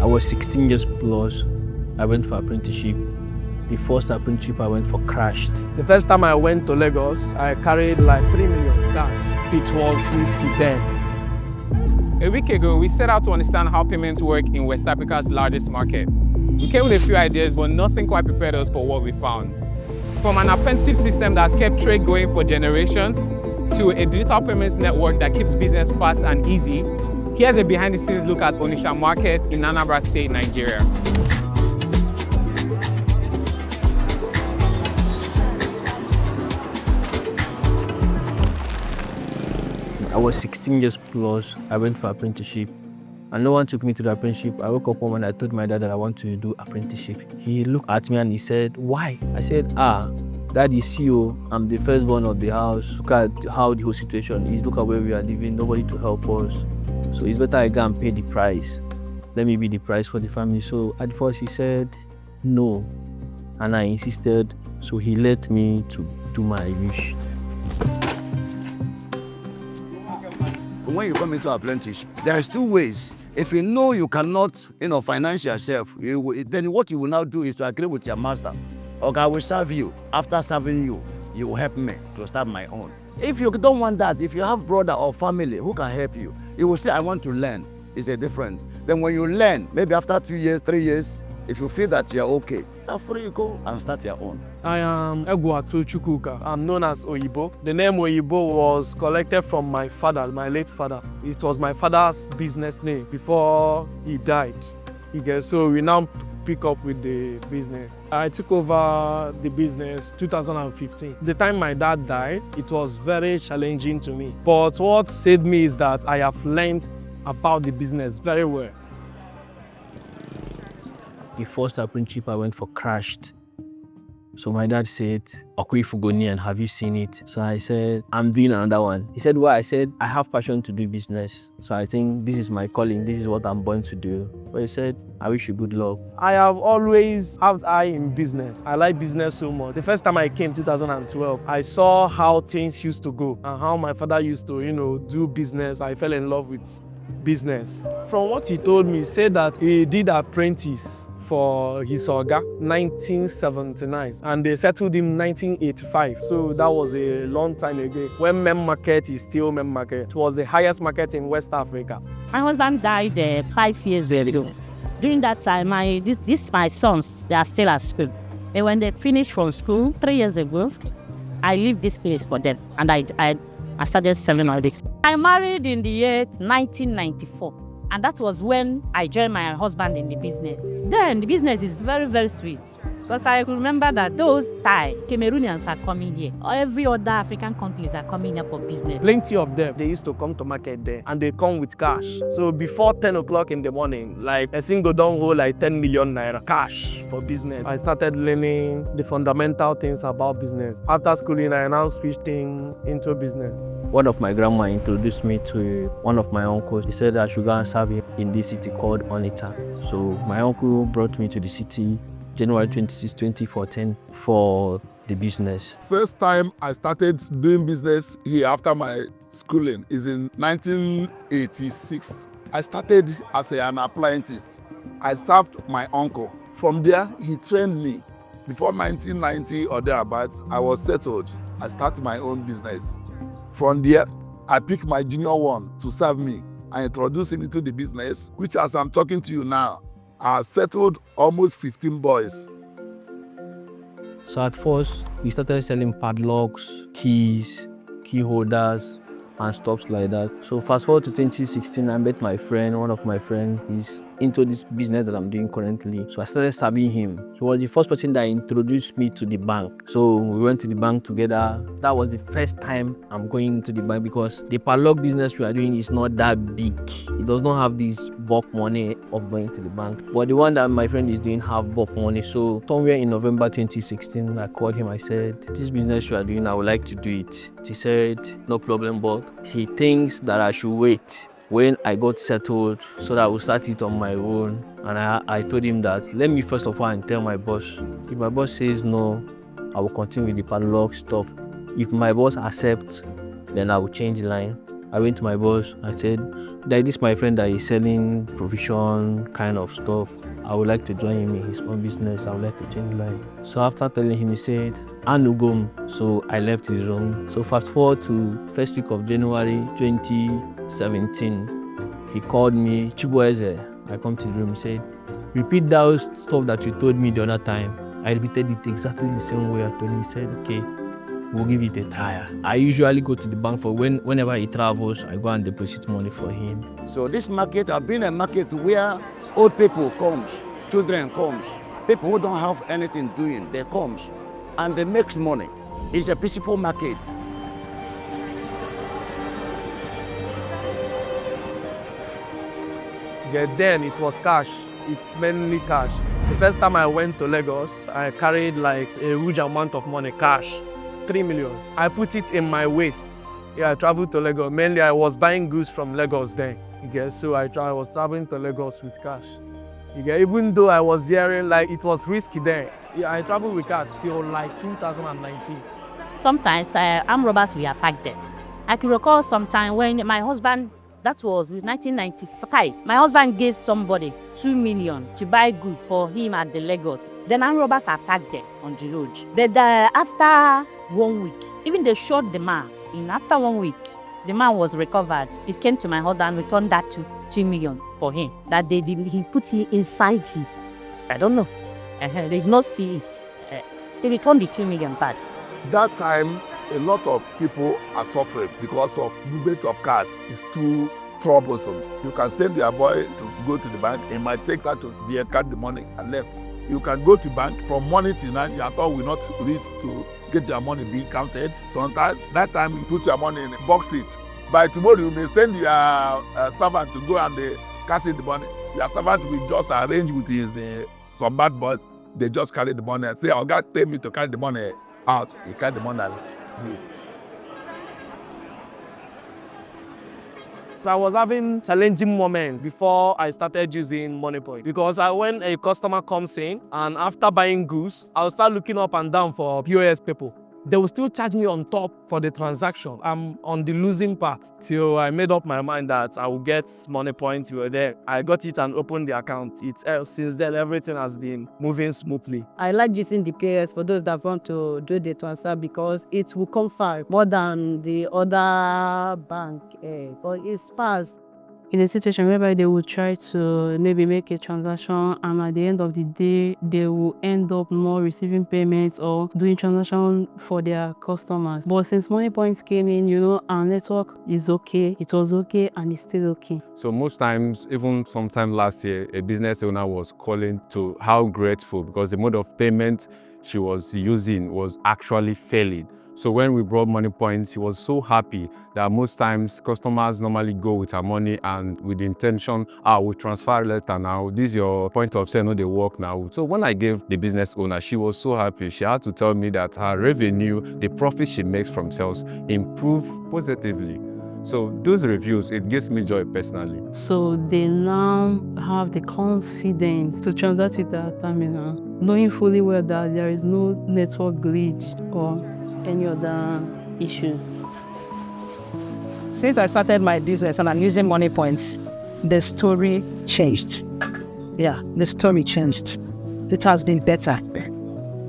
I was 16 years plus. I went for apprenticeship. The first apprenticeship I went for crashed. The first time I went to Lagos, I carried like 3 million cash. It was risky then. A week ago, we set out to understand how payments work in West Africa's largest market. We came with a few ideas, but nothing quite prepared us for what we found. From an apprenticeship system that's kept trade going for generations, to a digital payments network that keeps business fast and easy, here's a behind-the-scenes look at Onitsha Market in Anambra State, Nigeria. I was 16 years plus. I went for apprenticeship. And no one took me to the apprenticeship. I woke up home and I told my dad that I want to do apprenticeship. He looked at me and he said, "Why?" I said, Dad is CEO. I'm the firstborn of the house. Look at how the whole situation is. Look at where we are living. Nobody to help us. So it's better I go and pay the price. Let me be the price for the family. So at first he said no. And I insisted. So he let me to do my wish. When you come into apprenticeship, there's two ways. If you know you cannot, finance yourself, then what you will now do is to agree with your master. Okay, I will serve you. After serving you, you will help me to start my own. If you don't want that, if you have brother or family who can help you, you will say, I want to learn. It's a different. Then when you learn, maybe after 2 years, 3 years, if you feel that you're okay, you're free to go and start your own. I am Egwatu Chukwuka. I'm known as Oyibo. The name Oyibo was collected from my father, my late father. It was my father's business name before he died. So we now pick up with the business. I took over the business 2015. The time my dad died, it was very challenging to me. But what saved me is that I have learned about the business very well. The first apprenticeship I went for crashed. So my dad said, "Okui and have you seen it?" So I said, "I'm doing another one." He said, "Why?" I said, "I have passion to do business. So I think this is my calling. This is what I'm born to do." But he said, "I wish you good luck." I have always had eye in business. I like business so much. The first time I came, 2012, I saw how things used to go and how my father used to, do business. I fell in love with business. From what he told me, he said that he did apprentice for his oga 1979 and they settled him 1985. So that was a long time ago when Mem Market is still Mem Market. It was the highest market in West Africa. My husband died 5 years ago. During that time, my sons, they are still at school. And when they finished from school 3 years ago, I leave this place for them and I started selling all this. I married in the year 1994. And that was when I joined my husband in the business. Then the business is very, very sweet. Because I remember that those Thai, Cameroonians are coming here. Every other African companies are coming here for business. Plenty of them, they used to come to market there and they come with cash. So before 10 o'clock in the morning, like a single down hold like 10 million naira cash for business. I started learning the fundamental things about business. After schooling, I now switched into business. One of my grandma introduced me to one of my uncles. He said I should go and serve him in this city called Onitsha. So my uncle brought me to the city January 26, 2014 for the business. First time I started doing business here after my schooling is in 1986. I started as an apprentice. I served my uncle. From there, he trained me. Before 1990 or thereabouts, I was settled. I started my own business. From there, I picked my junior one to serve me. I introduced him into the business, which as I'm talking to you now, I settled almost 15 boys. So at first, we started selling padlocks, keys, key holders, and stuff like that. So fast forward to 2016, I met my friend, one of my friends. He's into this business that I'm doing currently. So I started serving him. He was the first person that introduced me to the bank. So we went to the bank together. That was the first time I'm going to the bank because the padlock business we are doing is not that big. It does not have this bulk money of going to the bank. But the one that my friend is doing have bulk money. So somewhere in November 2016, I called him. I said, "This business you are doing, I would like to do it." He said, "No problem, but he thinks that I should wait when I got settled so that I will start it on my own." And I told him that, let me first of all and tell my boss. If my boss says no, I will continue with the padlock stuff. If my boss accepts, then I will change the line. I went to my boss. I said, that this is my friend that is selling provision kind of stuff. I would like to join him in his own business. I would like to change line. So after telling him, he said, Anugum. So I left his room. So fast forward to first week of January 2017. He called me, Chibueze. I come to the room. He said, repeat those stuff that you told me the other time. I repeated it exactly the same way I told him. He said, okay, we'll give it a try. I usually go to the bank for whenever he travels, I go and deposit money for him. So this market has been a market where old people comes, children comes, people who don't have anything doing, they comes and they makes money. It's a peaceful market. Yeah, then it was cash. It's mainly cash. The first time I went to Lagos, I carried like a huge amount of money, cash, 3 million. I put it in my waist. Yeah, I traveled to Lagos. Mainly I was buying goods from Lagos then. You get, so I was traveling to Lagos with cash. You get, even though I was hearing like it was risky then. Yeah, I traveled with cash till like 2019. Sometimes armed robbers will attack them. I can recall sometime when my husband, that was in 1995, my husband gave somebody 2 million to buy good for him at the Lagos. Then armed robbers attacked them on the road. But after 1 week, even they shot the man. After 1 week, the man was recovered. He came to my husband and returned that 2 million for him. That he put it inside his, I don't know. They did not see it. They returned the 2 million back. That time, a lot of people are suffering because of movement of cash is too troublesome. You can send your boy to go to the bank, he might take that to the card the money and left. You can go to bank from morning till night, your thought will not reach to get your money being counted. So that time you put your money in a box it. By tomorrow you may send your servant to go and cash in the money. Your servant will just arrange with his some bad boys. They just carry the money and say, "Oh God, tell me to carry the money out." He carry the money and leave. I was having challenging moments before I started using Moniepoint because when a customer comes in and after buying goods, I'll start looking up and down for POS people. They will still charge me on top for the transaction. I'm on the losing part till I made up my mind that I will get Moniepoint. We were there. I got it and opened the account. Since then, everything has been moving smoothly. I like using the POS for those that want to do the transfer because it will come fast more than the other bank. But it's fast. In a situation whereby they will try to maybe make a transaction and at the end of the day, they will end up not receiving payments or doing transaction for their customers. But since Moniepoint came in, our network is okay, it was okay, and it's still okay. So most times, even sometime last year, a business owner was calling to how grateful because the mode of payment she was using was actually failing. So when we brought Moniepoint, he was so happy that most times customers normally go with her money and with the intention, we'll transfer later now. This is your point of sale, no, they work now. So when I gave the business owner, she was so happy. She had to tell me that her revenue, the profit she makes from sales, improved positively. So those reviews, it gives me joy personally. So they now have the confidence to transact with our terminal, knowing fully well that there is no network glitch or any other issues. Since I started my business and I'm using Moniepoint, the story changed. Yeah, the story changed. It has been better.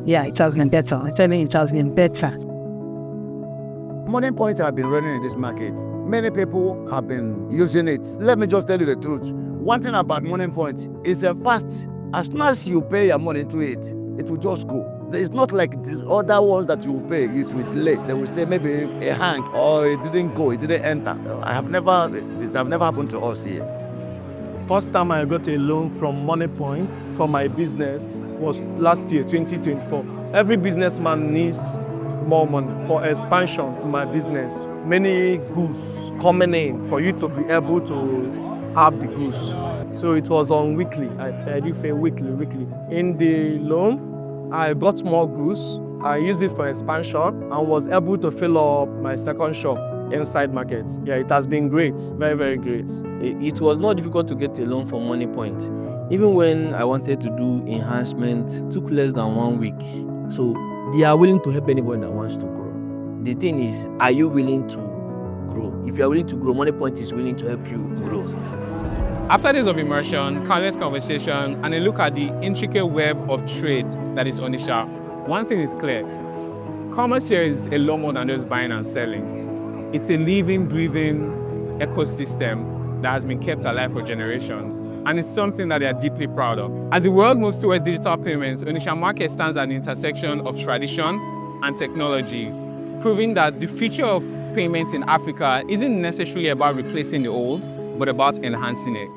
Yeah, it has been better. I tell you, it has been better. Moniepoint have been running in this market. Many people have been using it. Let me just tell you the truth. One thing about Moniepoint is fast. As soon as you pay your money to it, it will just go. It's not like these other ones that you will pay, it will delay. They will say maybe a hang or it didn't go, it didn't enter. This have never happened to us here. First time I got a loan from Moniepoint for my business was last year, 2024. Every businessman needs more money for expansion in my business. Many goods coming in for you to be able to have the goods. So it was on weekly. I do pay weekly. In the loan, I bought more goods. I used it for expansion and was able to fill up my second shop inside market. Yeah, it has been great, very, very great. It was not difficult to get a loan from Moniepoint. Even when I wanted to do enhancement, it took less than 1 week. So they are willing to help anybody that wants to grow. The thing is, are you willing to grow. If you are willing to grow, Moniepoint is willing to help you grow. After days of immersion, countless conversation, and a look at the intricate web of trade that is Onitsha, one thing is clear. Commerce here is a lot more than just buying and selling. It's a living, breathing ecosystem that has been kept alive for generations. And it's something that they are deeply proud of. As the world moves towards digital payments, Onitsha Market stands at the intersection of tradition and technology, proving that the future of payments in Africa isn't necessarily about replacing the old, but about enhancing it.